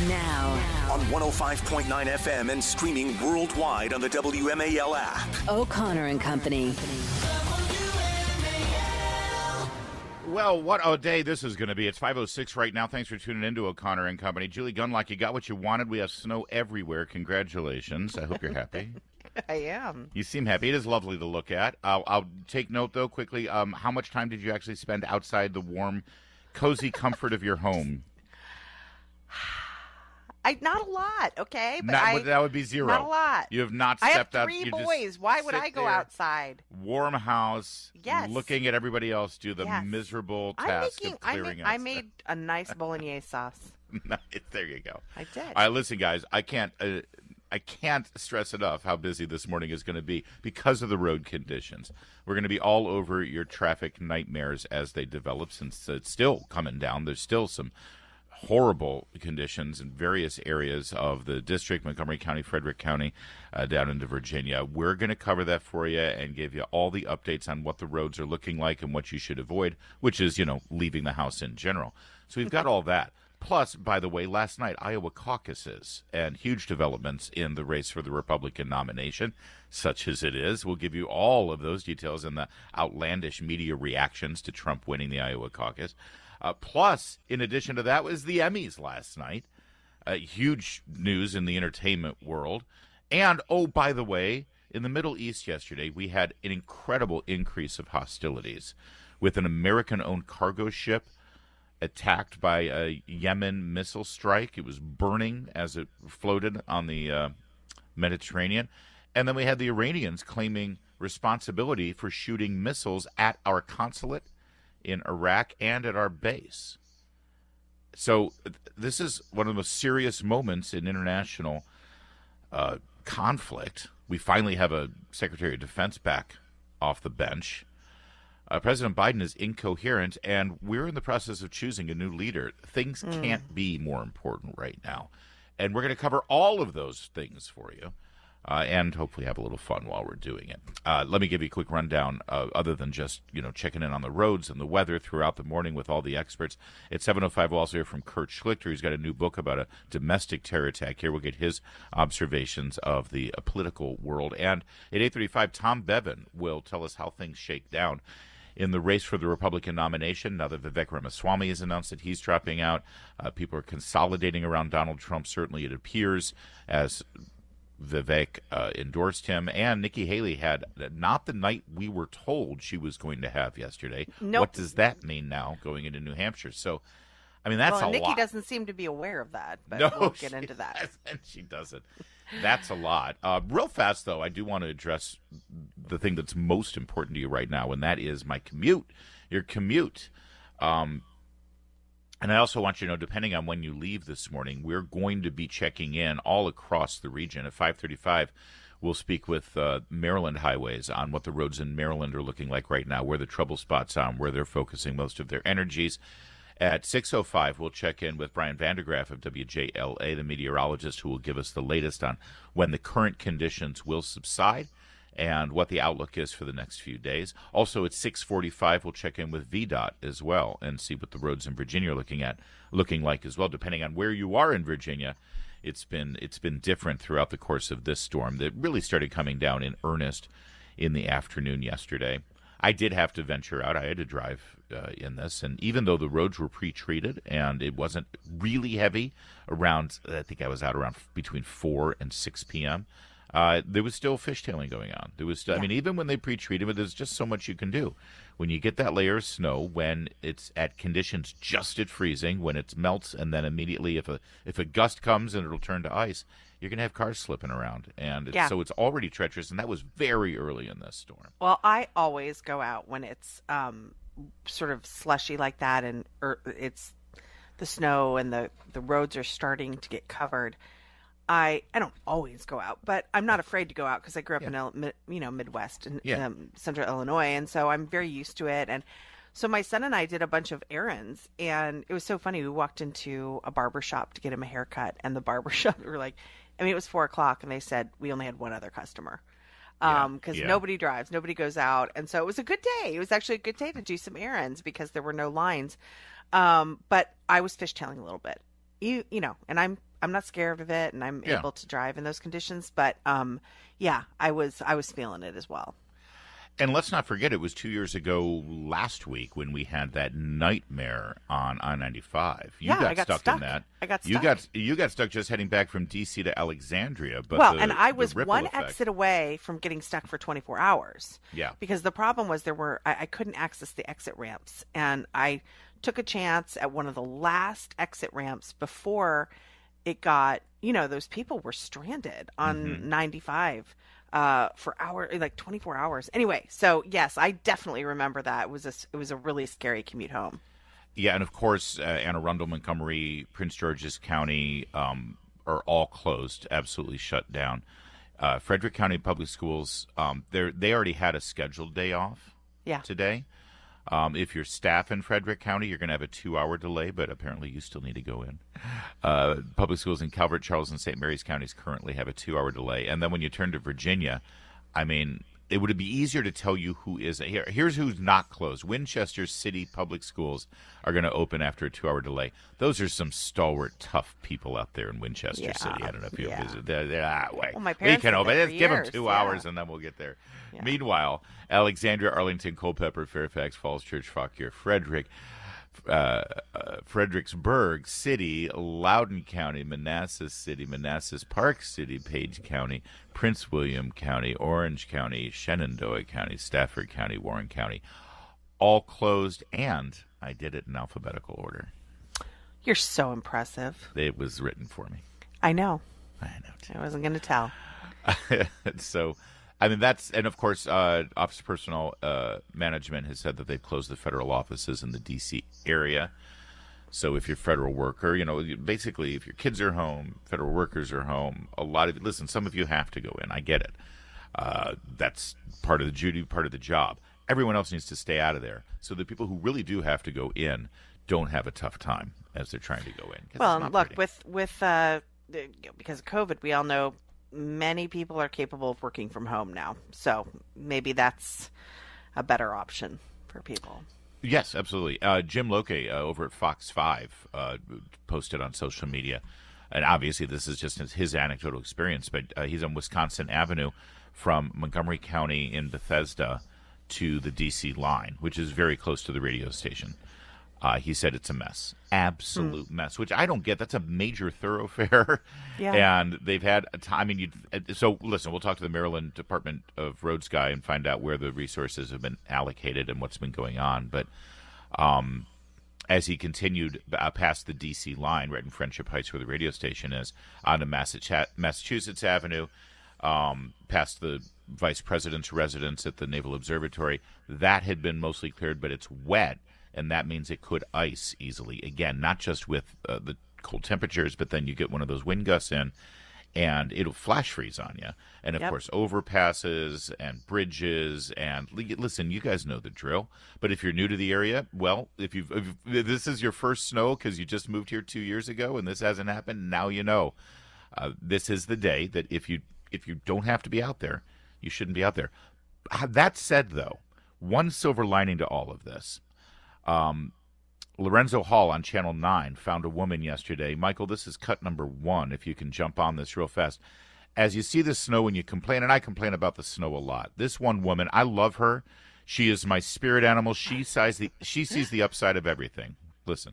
Now. On 105.9 FM and streaming worldwide on the WMAL app. O'Connor and Company. Well, what a day this is going to be. It's 5:06 right now. Thanks for tuning in to O'Connor and Company. Julie Gunlock, you got what you wanted. We have snow everywhere. Congratulations. I hope you're happy. I am. You seem happy. It is lovely to look at. I'll take note, though, quickly. How much time did you actually spend outside the warm, cozy comfort of your home? Not a lot, okay? But that would be zero. Not a lot. You have not stepped out. I have 3 boys. Why would I go outside? Warm house. Yes. Looking at everybody else do the miserable task of clearing outside. I made a nice bolognese sauce. There you go. I did. All right, listen, guys. I can't stress enough how busy this morning is going to be because of the road conditions. We're going to be all over your traffic nightmares as they develop, since it's still coming down. There's still some horrible conditions in various areas of the district, Montgomery County, Frederick County, down into Virginia. We're going to cover that for you and give you all the updates on what the roads are looking like and what you should avoid, which is, leaving the house in general. So we've got all that. Plus, by the way, last night, Iowa caucuses and huge developments in the race for the Republican nomination, such as it is. We'll give you all of those details and the outlandish media reactions to Trump winning the Iowa caucus. Plus, in addition to that, was the Emmys last night. Huge news in the entertainment world. And, oh, by the way, in the Middle East yesterday, we had an incredible increase of hostilities with an American-owned cargo ship attacked by a Yemen missile strike. It was burning as it floated on the Mediterranean. And then we had the Iranians claiming responsibility for shooting missiles at our consulate in Iraq and at our base. So this is one of the most serious moments in international conflict. We finally have a Secretary of Defense back off the bench. President Biden is incoherent, and we're in the process of choosing a new leader. Things can't be more important right now. And we're going to cover all of those things for you. And hopefully have a little fun while we're doing it. Let me give you a quick rundown, other than just, checking in on the roads and the weather throughout the morning with all the experts. At 7:05, we'll also hear from Kurt Schlichter. He's got a new book about a domestic terror attack here. We'll get his observations of the political world. And at 8:35, Tom Bevan will tell us how things shake down in the race for the Republican nomination. Now that Vivek Ramaswamy has announced that he's dropping out, people are consolidating around Donald Trump, certainly it appears, as Vivek endorsed him, and Nikki Haley had not the night we were told she was going to have yesterday. Nope. What does that mean now going into New Hampshire? So, that's a lot. Nikki doesn't seem to be aware of that, but we'll get into that. And she doesn't. That's a lot. Real fast, though, I do want to address the thing that's most important to you right now, and that is my commute, your commute. And I also want you to know, depending on when you leave this morning, we're going to be checking in all across the region. At 5:35, we'll speak with Maryland Highways on what the roads in Maryland are looking like right now, where the trouble spots are, where they're focusing most of their energies. At 6:05, we'll check in with Brian Vandergraff of WJLA, the meteorologist, who will give us the latest on when the current conditions will subside and what the outlook is for the next few days. Also at 6:45, we'll check in with VDOT as well and see what the roads in Virginia are looking like as well. Depending on where you are in Virginia, it's been different throughout the course of this storm that really started coming down in earnest in the afternoon yesterday. I did have to venture out. I had to drive in this, and even though the roads were pre-treated and it wasn't really heavy around, I think I was out around between 4 and 6 p.m., there was still fishtailing going on. There was still, even when they pre-treat it, there's just so much you can do. When you get that layer of snow, when it's at conditions just at freezing, when it melts, and then immediately if a gust comes and it'll turn to ice, you're going to have cars slipping around. And so it's already treacherous, and that was very early in this storm. Well, I always go out when it's sort of slushy like that, and it's the snow and the roads are starting to get covered. I don't always go out, but I'm not afraid to go out because I grew up in Midwest and Central Illinois, and so I'm very used to it. And so my son and I did a bunch of errands, and it was so funny. We walked into a barber shop to get him a haircut, and the barber shop were like, it was 4:00, and they said we only had one other customer because nobody drives, nobody goes out, and so it was a good day. It was actually a good day to do some errands because there were no lines. But I was fishtailing a little bit. And I'm not scared of it, and I'm Yeah. able to drive in those conditions. But yeah, I was feeling it as well. And let's not forget, it was 2 years ago last week when we had that nightmare on I-95. You Yeah, got I got stuck stuck. in that. I got You stuck. got stuck just heading back from D.C. to Alexandria. But Well, the- and I the was ripple one effect- exit away from getting stuck for 24 hours. Yeah. Because the problem was I couldn't access the exit ramps, and I took a chance at one of the last exit ramps before it got, those people were stranded on 95 for like 24 hours. Anyway, so yes, I definitely remember that. It was a really scary commute home. Yeah, and of course, Anne Arundel, Montgomery, Prince George's County are all closed, absolutely shut down. Frederick County Public Schools, they already had a scheduled day off Yeah. today. If you're staff in Frederick County, you're going to have a 2-hour delay, but apparently you still need to go in. Public schools in Calvert, Charles, and St. Mary's counties currently have a 2-hour delay. And then when you turn to Virginia, I mean, it would be easier to tell you who is here. Here's who's not closed. Winchester City Public Schools are going to open after a 2-hour delay. Those are some stalwart, tough people out there in Winchester Yeah, City. I don't know if you've yeah. visited. They're wait. Well, my We parents can lived open there it. for Give them years, 2 yeah. hours, and then we'll get there. Yeah. Meanwhile, Alexandria, Arlington, Culpeper, Fairfax, Falls Church, Fauquier, Frederick, Fredericksburg City, Loudoun County, Manassas City, Manassas Park City, Page County, Prince William County, Orange County, Shenandoah County, Stafford County, Warren County, all closed, and I did it in alphabetical order. You're so impressive. It was written for me. I know. I know, too. I wasn't going to tell. So, I mean, that's, and of course, Office of Personnel Management has said that they've closed the federal offices in the D.C. area. So if you're a federal worker, basically, if your kids are home, federal workers are home, listen, some of you have to go in. I get it. That's part of the duty, part of the job. Everyone else needs to stay out of there. So the people who really do have to go in don't have a tough time as they're trying to go in. 'Cause Well, it's not look, pretty. with because of COVID, we all know many people are capable of working from home now. So maybe that's a better option for people. Yes, absolutely. Jim Loke over at Fox 5 posted on social media, and obviously this is just his anecdotal experience, but he's on Wisconsin Avenue from Montgomery County in Bethesda to the D.C. line, which is very close to the radio station. He said it's a mess, absolute mess, which I don't get. That's a major thoroughfare, Yeah. and they've had a time. I mean, so listen, we'll talk to the Maryland Department of Roads guy and find out where the resources have been allocated and what's been going on. But as he continued past the D.C. line, right in Friendship Heights, where the radio station is, onto Massachusetts Avenue, past the vice president's residence at the Naval Observatory, that had been mostly cleared, but it's wet. And that means it could ice easily. Again, not just with the cold temperatures, but then you get one of those wind gusts in, and it'll flash freeze on you. And, of course, overpasses and bridges. And listen, you guys know the drill. But if you're new to the area, well, if this is your first snow because you just moved here 2 years ago and this hasn't happened, now you know. This is the day that if you don't have to be out there, you shouldn't be out there. That said, though, one silver lining to all of this. Lorenzo Hall on Channel 9 found a woman yesterday. Michael, this is cut number 1, if you can jump on this real fast. As you see the snow and you complain, and I complain about the snow a lot, this one woman, I love her. She is my spirit animal. She sees the upside of everything. Listen.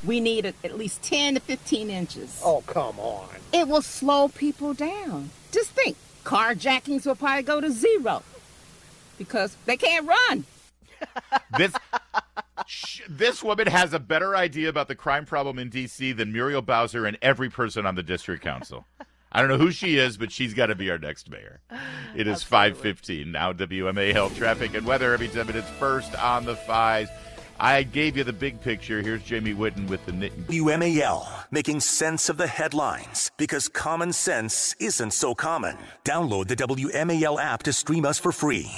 We need at least 10 to 15 inches. Oh, come on. It will slow people down. Just think, carjackings will probably go to 0 because they can't run. This woman has a better idea about the crime problem in D.C. than Muriel Bowser and every person on the district council. I don't know who she is, but she's got to be our next mayor. It is 5:15 now. WMAL traffic and weather every 10 minutes. First on the 5s. I gave you the big picture. Here's Jamie Whitten with the WMAL, making sense of the headlines because common sense isn't so common. Download the WMAL app to stream us for free.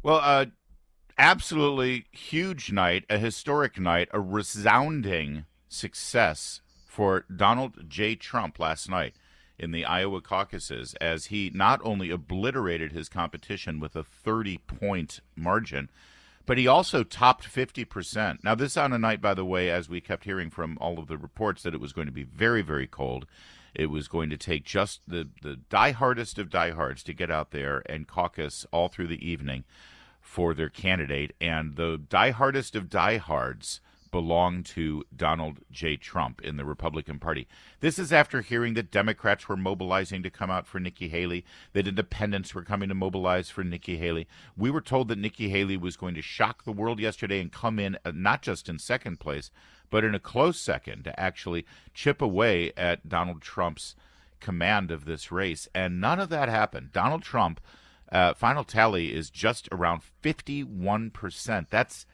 Well, absolutely huge night, a historic night, a resounding success for Donald J. Trump last night in the Iowa caucuses as he not only obliterated his competition with a 30-point margin, But he also topped 50%. Now, this on a night, by the way, as we kept hearing from all of the reports, that it was going to be very, very cold. It was going to take just the diehardest of diehards to get out there and caucus all through the evening for their candidate. And the diehardest of diehards belong to Donald J. Trump in the Republican Party. This is after hearing that Democrats were mobilizing to come out for Nikki Haley, that independents were coming to mobilize for Nikki Haley. We were told that Nikki Haley was going to shock the world yesterday and come in not just in second place, but in a close second to actually chip away at Donald Trump's command of this race. And none of that happened. Donald Trump, final tally is just around 51%. That's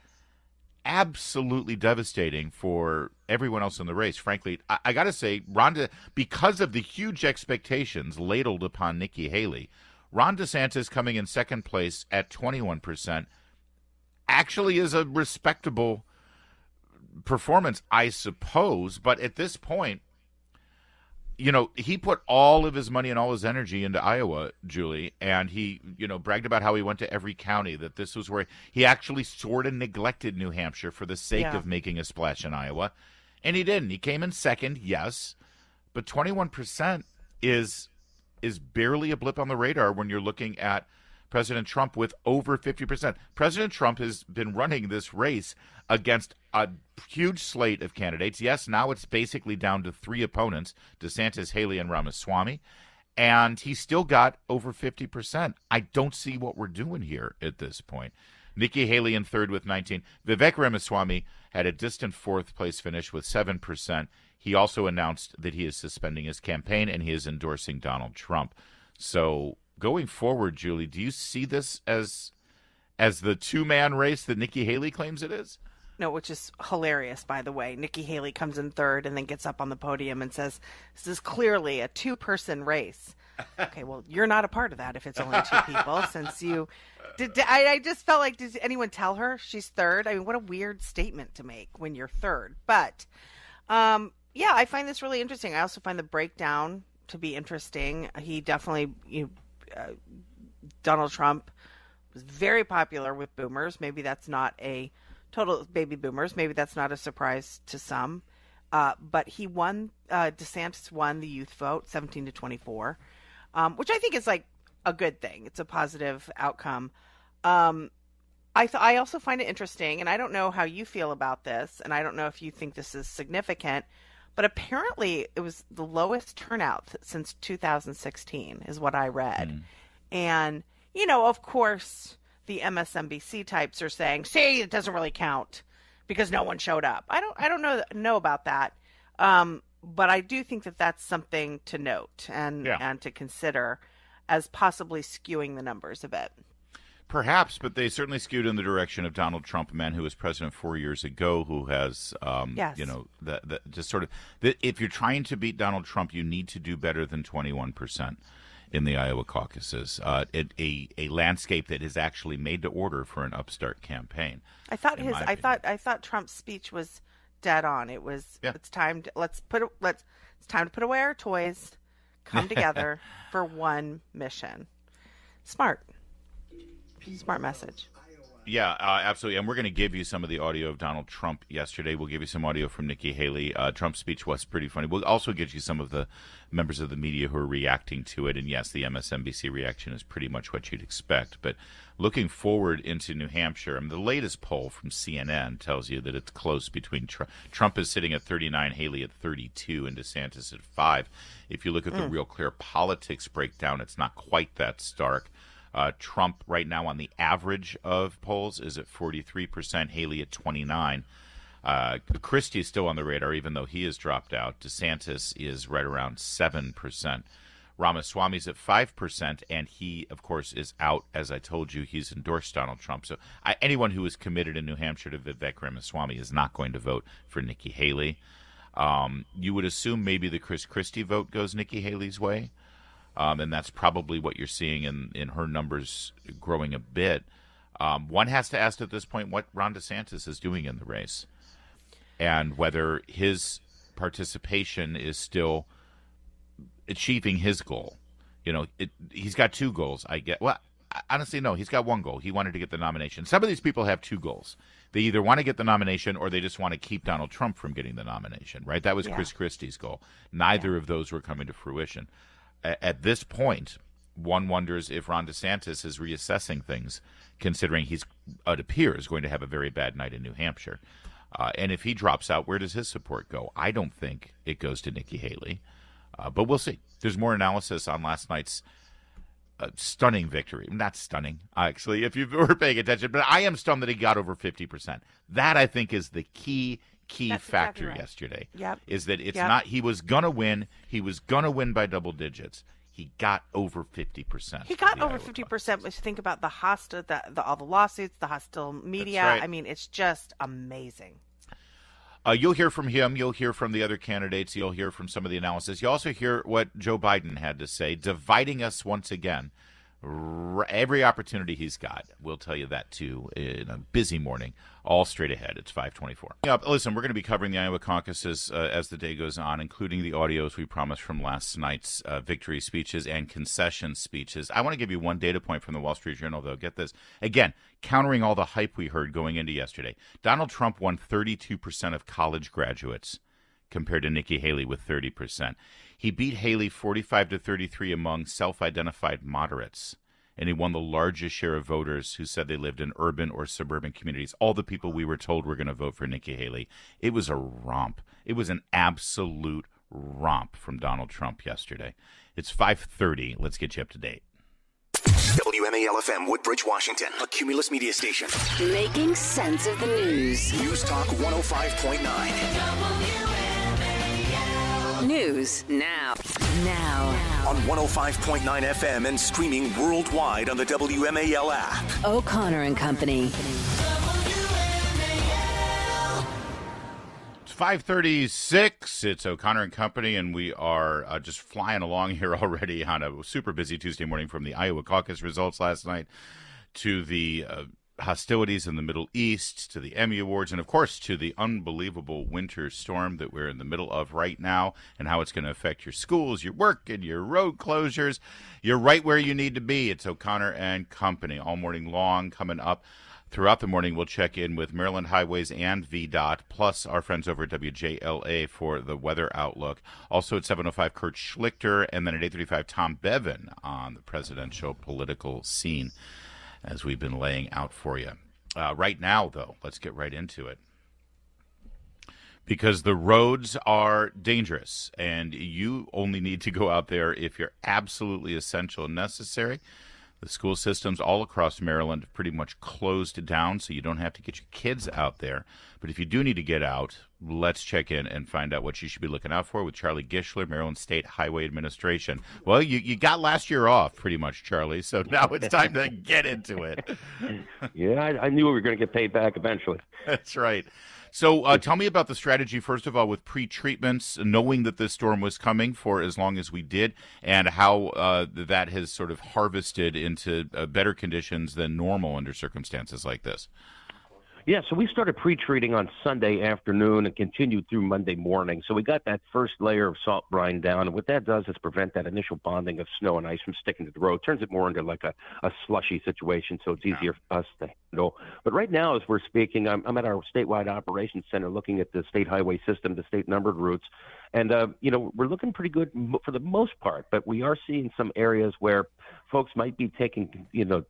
absolutely devastating for everyone else in the race. Frankly, I got to say, because of the huge expectations ladled upon Nikki Haley, Ron DeSantis coming in second place at 21% actually is a respectable performance, I suppose. But at this point, he put all of his money and all his energy into Iowa, Julie, and he, bragged about how he went to every county, that this was where he actually sort of neglected New Hampshire for the sake of making a splash in Iowa. And he didn't. He came in second, yes, but 21% is barely a blip on the radar when you're looking at President Trump with over 50%. President Trump has been running this race against a huge slate of candidates. Yes, now it's basically down to 3 opponents, DeSantis, Haley, and Ramaswamy, and he still got over 50%. I don't see what we're doing here at this point. Nikki Haley in third with 19. Vivek Ramaswamy had a distant fourth-place finish with 7%. He also announced that he is suspending his campaign and he is endorsing Donald Trump. So going forward, Julie, do you see this as the two-man race that Nikki Haley claims it is? No, which is hilarious, by the way. Nikki Haley comes in third and then gets up on the podium and says, this is clearly a two-person race. Okay, well, you're not a part of that if it's only 2 people, since you... I just felt like, did anyone tell her she's third? I mean, what a weird statement to make when you're third. But, yeah, I find this really interesting. I also find the breakdown to be interesting. He definitely... Donald Trump was very popular with boomers. Maybe that's not a total baby boomers. Maybe that's not a surprise to some. But he won, DeSantis won the youth vote, 17 to 24, which I think is like a good thing. It's a positive outcome. I also find it interesting, and I don't know how you feel about this, and I don't know if you think this is significant, but apparently it was the lowest turnout since 2016 is what I read. And, of course, the MSNBC types are saying, see, it doesn't really count because no one showed up. I don't know about that. But I do think that that's something to note and to consider as possibly skewing the numbers a bit. Perhaps, but they certainly skewed in the direction of Donald Trump, a man who was president 4 years ago, who has, just sort of, if you're trying to beat Donald Trump, you need to do better than 21% in the Iowa caucuses. A landscape that is actually made to order for an upstart campaign. I thought Trump's speech was dead on. It was it's time to put away our toys, come together for one mission. Smart message. Yeah, absolutely. And we're going to give you some of the audio of Donald Trump yesterday. We'll give you some audio from Nikki Haley. Trump's speech was pretty funny. We'll also get you some of the members of the media who are reacting to it. And yes, the MSNBC reaction is pretty much what you'd expect. But looking forward into New Hampshire, the latest poll from CNN tells you that it's close between Trump is sitting at 39, Haley at 32, and DeSantis at 5. If you look at the Real Clear Politics breakdown, it's not quite that stark. Trump right now on the average of polls is at 43%, Haley at 29%. Christie is still on the radar, even though he has dropped out. DeSantis is right around 7%. Ramaswamy's at 5%, and he, of course, is out. As I told you, he's endorsed Donald Trump. So anyone who is committed in New Hampshire to Vivek Ramaswamy is not going to vote for Nikki Haley. You would assume maybe the Chris Christie vote goes Nikki Haley's way. And that's probably what you're seeing in her numbers growing a bit. One has to ask at this point what Ron DeSantis is doing in the race and whether his participation is still achieving his goal. He's got 2 goals. honestly, no. He's got one goal. He wanted to get the nomination. Some of these people have two goals. They either want to get the nomination or they just want to keep Donald Trump from getting the nomination, right? That was Chris Christie's goal. Neither of those were coming to fruition. At this point, one wonders if Ron DeSantis is reassessing things, considering it appears, going to have a very bad night in New Hampshire. And if he drops out, where does his support go? I don't think it goes to Nikki Haley, but we'll see. There's more analysis on last night's stunning victory. Not stunning, actually, if you were paying attention, but I am stunned that he got over 50%. That, I think, is the key That's factor exactly right. Yesterday. Yep. Is that it's not, he was going to win. He was going to win by double digits. He got over 50%. He got over 50%. But think about the hostile, all the lawsuits, the hostile media. Right. I mean, it's just amazing. You'll hear from him. You'll hear from the other candidates. You'll hear from some of the analysis. You also hear what Joe Biden had to say, dividing us once again. Every opportunity he's got. We'll tell you that, too, in a busy morning. All straight ahead. It's 5:24. Listen, we're going to be covering the Iowa caucuses as the day goes on, including the audios we promised from last night's victory speeches and concession speeches. I want to give you one data point from the Wall Street Journal, though. Get this. Again, countering all the hype we heard going into yesterday. Donald Trump won 32% of college graduates compared to Nikki Haley with 30%. He beat Haley 45-33 among self-identified moderates, and he won the largest share of voters who said they lived in urban or suburban communities. All the people we were told were going to vote for Nikki Haley. It was a romp. It was an absolute romp from Donald Trump yesterday. It's 5:30. Let's get you up to date. WMAL-FM, Woodbridge, Washington, a Cumulus media station. Making sense of the news. News Talk 105.9. News now. On 105.9 FM and streaming worldwide on the WMAL app. O'Connor and Company. It's 5:36. It's O'Connor and Company, and we are just flying along here already on a super busy Tuesday morning, from the Iowa caucus results last night to the hostilities in the Middle East, to the Emmy Awards, and of course to the unbelievable winter storm that we're in the middle of right now, and how it's going to affect your schools, your work, and your road closures. You're right where you need to be. It's O'Connor and Company all morning long. Coming up throughout the morning, we'll check in with Maryland Highways and VDOT, plus our friends over at WJLA for the weather outlook. Also at 7:05, Kurt Schlichter, and then at 8:35, Tom Bevan on the presidential political scene, as we've been laying out for you. Right now, though, let's get right into it. Because the roads are dangerous, and you only need to go out there if you're absolutely essential and necessary. The school systems all across Maryland have pretty much closed down, so you don't have to get your kids out there. But if you do need to get out, let's check in and find out what you should be looking out for with Charlie Gischler, Maryland State Highway Administration. Well, you got last year off, pretty much, Charlie, so now it's time to get into it. Yeah, I knew we were going to get paid back eventually. That's right. So tell me about the strategy, first of all, with pre-treatments, knowing that this storm was coming for as long as we did, and how that has sort of harvested into better conditions than normal under circumstances like this. Yeah, so we started pre-treating on Sunday afternoon and continued through Monday morning. So we got that first layer of salt brine down, and what that does is prevent that initial bonding of snow and ice from sticking to the road. Turns it more into like a slushy situation, so it's easier for us to handle. But right now, as we're speaking, I'm at our statewide operations center looking at the state highway system, the state numbered routes. And, we're looking pretty good for the most part, but we are seeing some areas where folks might be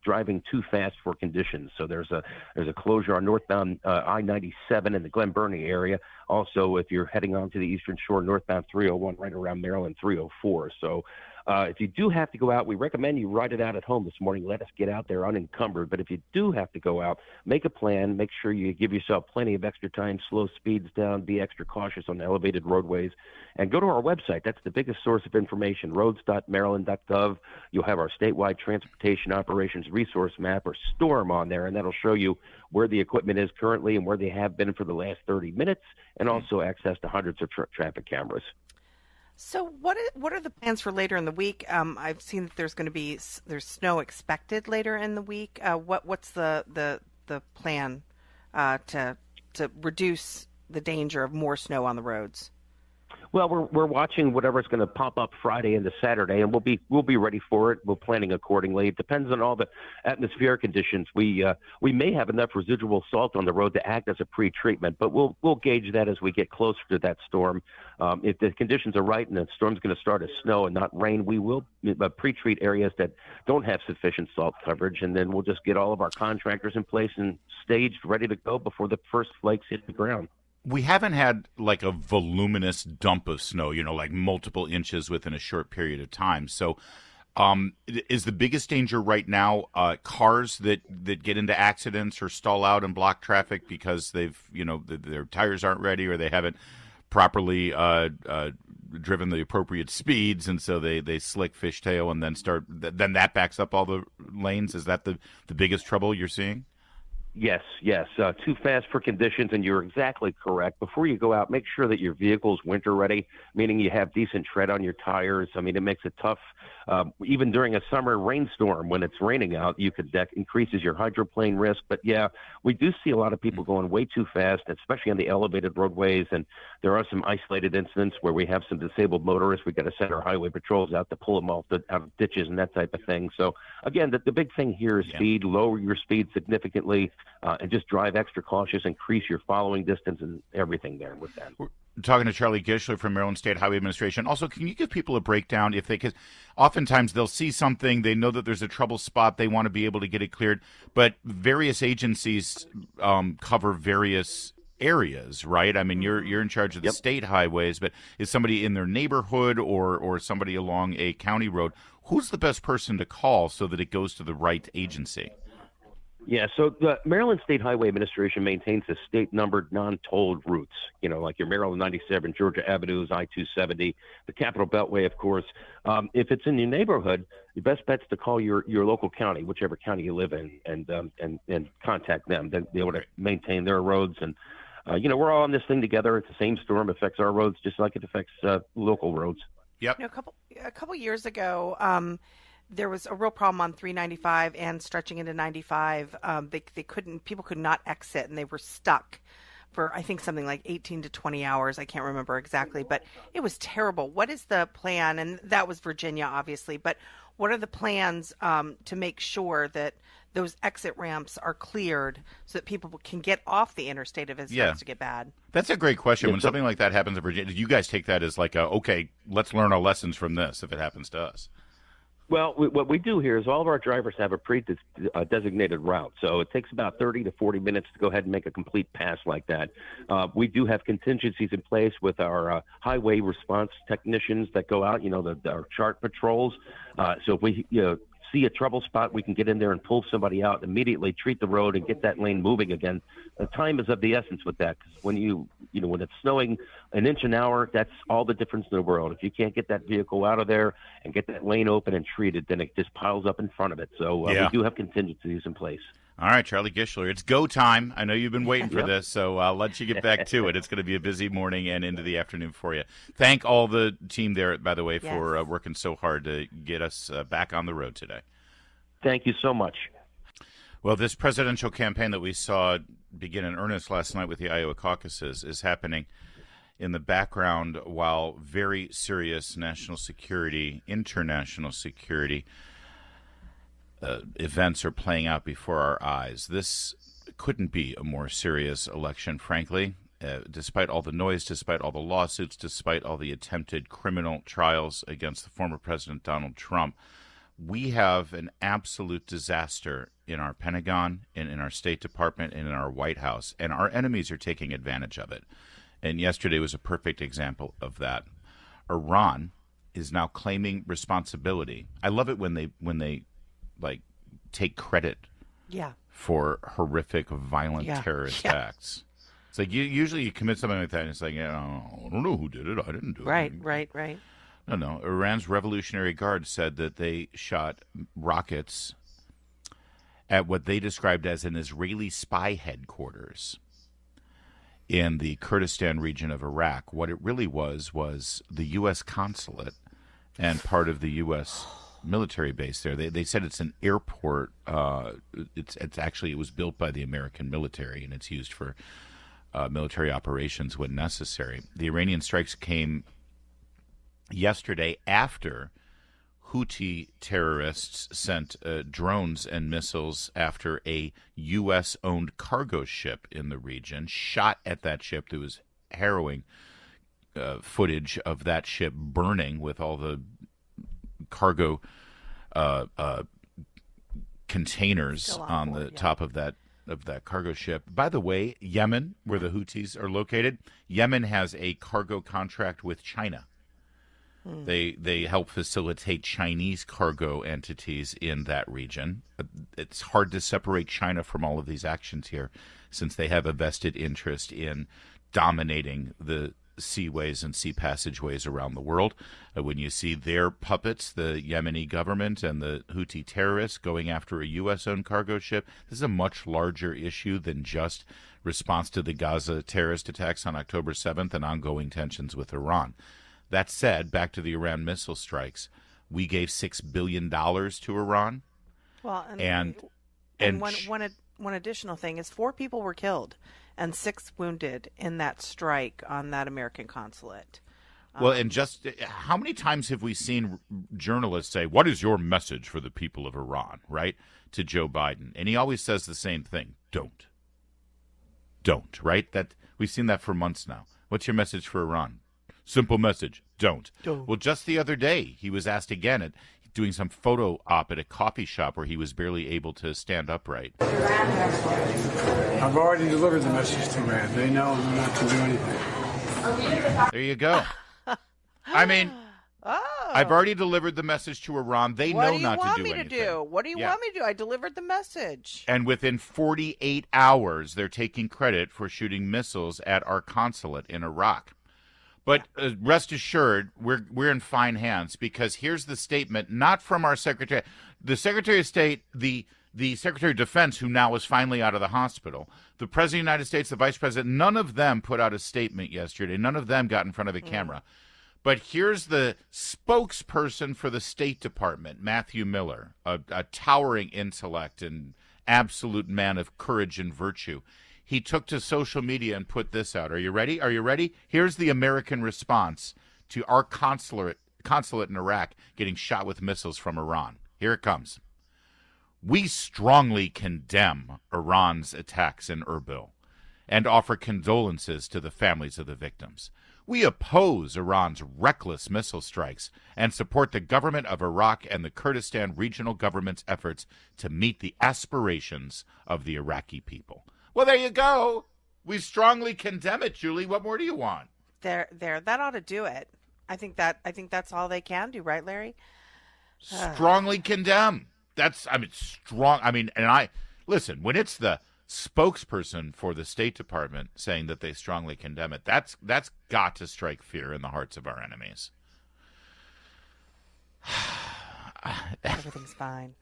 driving too fast for conditions. So there's a closure on northbound I-97 in the Glen Burnie area. Also, if you're heading onto the Eastern Shore, northbound 301 right around Maryland 304. So if you do have to go out, we recommend you ride it out at home this morning. Let us get out there unencumbered. But if you do have to go out, make a plan. Make sure you give yourself plenty of extra time, slow speeds down, be extra cautious on elevated roadways, and go to our website. That's the biggest source of information, roads.maryland.gov. You'll have our statewide transportation operations resource map, or STORM, on there, and that'll show you where the equipment is currently and where they have been for the last 30 minutes, and also access to hundreds of traffic cameras. So what are the plans for later in the week? I've seen that there's snow expected later in the week. What's the plan to reduce the danger of more snow on the roads? Well, we're watching whatever's going to pop up Friday into Saturday, and we'll be ready for it. We're planning accordingly. It depends on all the atmospheric conditions. We may have enough residual salt on the road to act as a pre-treatment, but we'll gauge that as we get closer to that storm. If the conditions are right and the storm's going to start as snow and not rain, we will pre-treat areas that don't have sufficient salt coverage, and then we'll just get all of our contractors in place and staged, ready to go before the first flakes hit the ground. We haven't had like a voluminous dump of snow, like multiple inches within a short period of time. So is the biggest danger right now cars that get into accidents or stall out and block traffic because they've, their tires aren't ready or they haven't properly driven the appropriate speeds, and so they slick fishtail and then that backs up all the lanes? Is that the biggest trouble you're seeing? Yes. Too fast for conditions, and you're exactly correct. Before you go out, make sure that your vehicle's winter ready, meaning you have decent tread on your tires. I mean, it makes it tough. Even during a summer rainstorm, when it's raining out, that increases your hydroplane risk. But yeah, we do see a lot of people going way too fast, especially on the elevated roadways. And there are some isolated incidents where we have some disabled motorists. We've got to send our highway patrols out to pull them out of ditches and that type of thing. So again, the big thing here is speed. Lower your speed significantly. And just drive extra cautious, increase your following distance and everything there with that. We're talking to Charlie Gischler from Maryland State Highway Administration. Also, can you give people a breakdown because oftentimes they'll see something, they know that there's a trouble spot, they want to be able to get it cleared, but various agencies cover various areas, right? I mean, you're in charge of the state highways, but is somebody in their neighborhood or somebody along a county road, who's the best person to call so that it goes to the right agency? Yeah, so the Maryland State Highway Administration maintains the state-numbered non-tolled routes, like your Maryland 97, Georgia Avenues, I-270, the Capitol Beltway, of course. If it's in your neighborhood, your best bet's to call your local county, whichever county you live in, and contact them. They'll be able to maintain their roads. And, we're all on this thing together. It's the same storm affects our roads just like it affects local roads. Yep. A couple years ago, there was a real problem on 395 and stretching into 95. People could not exit, and they were stuck for, I think, something like 18 to 20 hours. I can't remember exactly, but it was terrible. What is the plan? And that was Virginia, obviously, but what are the plans to make sure that those exit ramps are cleared so that people can get off the interstate if it starts to get bad? That's a great question. When something like that happens in Virginia, do you guys take that as like okay, let's learn our lessons from this if it happens to us? Well, what we do here is all of our drivers have a pre-designated route. So it takes about 30 to 40 minutes to go ahead and make a complete pass like that. We do have contingencies in place with our highway response technicians that go out, our chart patrols. So if we see a trouble spot, we can get in there and pull somebody out, immediately treat the road and get that lane moving again. Time is of the essence with that, because when it's snowing an inch an hour, that's all the difference in the world. If you can't get that vehicle out of there and get that lane open and treated, then it just piles up in front of it. So we do have contingencies in place. All right, Charlie Gischler, it's go time. I know you've been waiting for this, so I'll let you get back to it. It's going to be a busy morning and into the afternoon for you. Thank all the team there, by the way, for working so hard to get us back on the road today. Thank you so much. Well, this presidential campaign that we saw begin in earnest last night with the Iowa caucuses is happening in the background while very serious national security, international security events are playing out before our eyes. This couldn't be a more serious election, frankly, despite all the noise, despite all the lawsuits, despite all the attempted criminal trials against the former President Donald Trump. We have an absolute disaster in our Pentagon and in our State Department and in our White House, and our enemies are taking advantage of it. And yesterday was a perfect example of that. Iran is now claiming responsibility. I love it when they like take credit for horrific, violent terror attacks. It's like usually you commit something like that, and it's like, I don't know who did it. I didn't do it. Right. No. Iran's Revolutionary Guard said that they shot rockets at what they described as an Israeli spy headquarters in the Kurdistan region of Iraq. What it really was the U.S. consulate and part of the U.S. military base there. They said it's an airport. It was built by the American military, and it's used for military operations when necessary. The Iranian strikes came yesterday after Houthi terrorists sent drones and missiles after a U.S.-owned cargo ship in the region, shot at that ship. There was harrowing footage of that ship burning with all the cargo containers on the top of that cargo ship. By the way, Yemen, where the Houthis are located, Yemen has a cargo contract with China. They help facilitate Chinese cargo entities in that region. It's hard to separate China from all of these actions here, since they have a vested interest in dominating the seaways and sea passageways around the world. When you see their puppets, the Yemeni government and the Houthi terrorists, going after a U.S.-owned cargo ship, this is a much larger issue than just response to the Gaza terrorist attacks on October 7th and ongoing tensions with Iran. That said, back to the Iran missile strikes, we gave $6 billion to Iran. Well, and one additional thing is 4 people were killed and 6 wounded in that strike on that American consulate. Well, and just how many times have we seen journalists say, "What is your message for the people of Iran?" right, to Joe Biden? And he always says the same thing: Don't, right? That we've seen that for months now. What's your message for Iran? Simple message: don't. Well, just the other day, he was asked again at doing some photo op at a coffee shop where he was barely able to stand upright. I've already delivered the message to Iran. They know not to do anything. There you go. I mean, I've already delivered the message to Iran. They know not to do anything. What do you want me to do? What do you want me to do? I delivered the message. And within 48 hours, they're taking credit for shooting missiles at our consulate in Iraq. But rest assured, we're in fine hands, because here's the statement, not from our Secretary. The Secretary of State, the Secretary of Defense, who now is finally out of the hospital, the President of the United States, the Vice President, none of them put out a statement yesterday. None of them got in front of a camera. But here's the spokesperson for the State Department, Matthew Miller, a towering intellect and absolute man of courage and virtue. He took to social media and put this out. Are you ready? Are you ready? Here's the American response to our consulate in Iraq getting shot with missiles from Iran. Here it comes. We strongly condemn Iran's attacks in Erbil and offer condolences to the families of the victims. We oppose Iran's reckless missile strikes and support the government of Iraq and the Kurdistan regional government's efforts to meet the aspirations of the Iraqi people. Well, there you go. We strongly condemn it, Julie. What more do you want? There. That ought to do it. I think that's all they can do, right, Larry? Strongly condemn. Strong. Listen, when it's the spokesperson for the State Department saying that they strongly condemn it, that's got to strike fear in the hearts of our enemies. Everything's fine.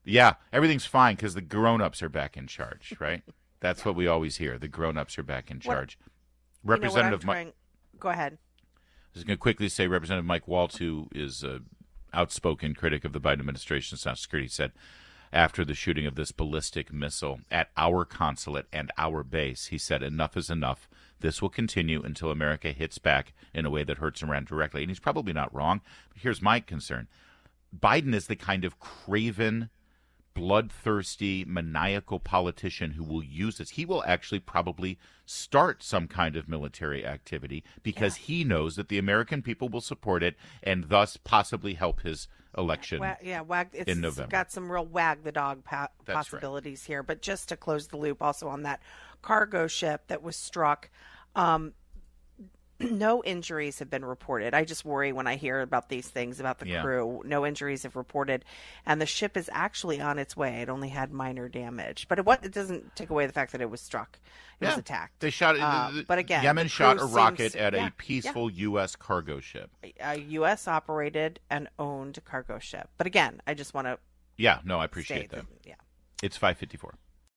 Yeah, everything's fine because the grown-ups are back in charge, right? That's what we always hear. The grown-ups are back in charge. Representative Mike. Go ahead. I was going to quickly say Representative Mike Waltz, who is an outspoken critic of the Biden administration's national security, said after the shooting of this ballistic missile at our consulate and our base, he said, enough is enough. This will continue until America hits back in a way that hurts Iran directly. And he's probably not wrong. But here's my concern. Biden is the kind of craven, bloodthirsty, maniacal politician who will use this. He will actually probably start some kind of military activity because he knows that the American people will support it and thus possibly help his election in November. It's got some real wag the dog possibilities here. But just to close the loop also on that cargo ship that was struck, no injuries have been reported. I just worry when I hear about these things about the crew. No injuries have reported, and the ship is actually on its way. It only had minor damage, but it doesn't take away the fact that it was struck. It was attacked. They shot. But again, Yemen shot a rocket at a peaceful U.S. cargo ship. A U.S. operated and owned cargo ship. But again, I just want to. Yeah, no, I appreciate that. Yeah, it's 5:54.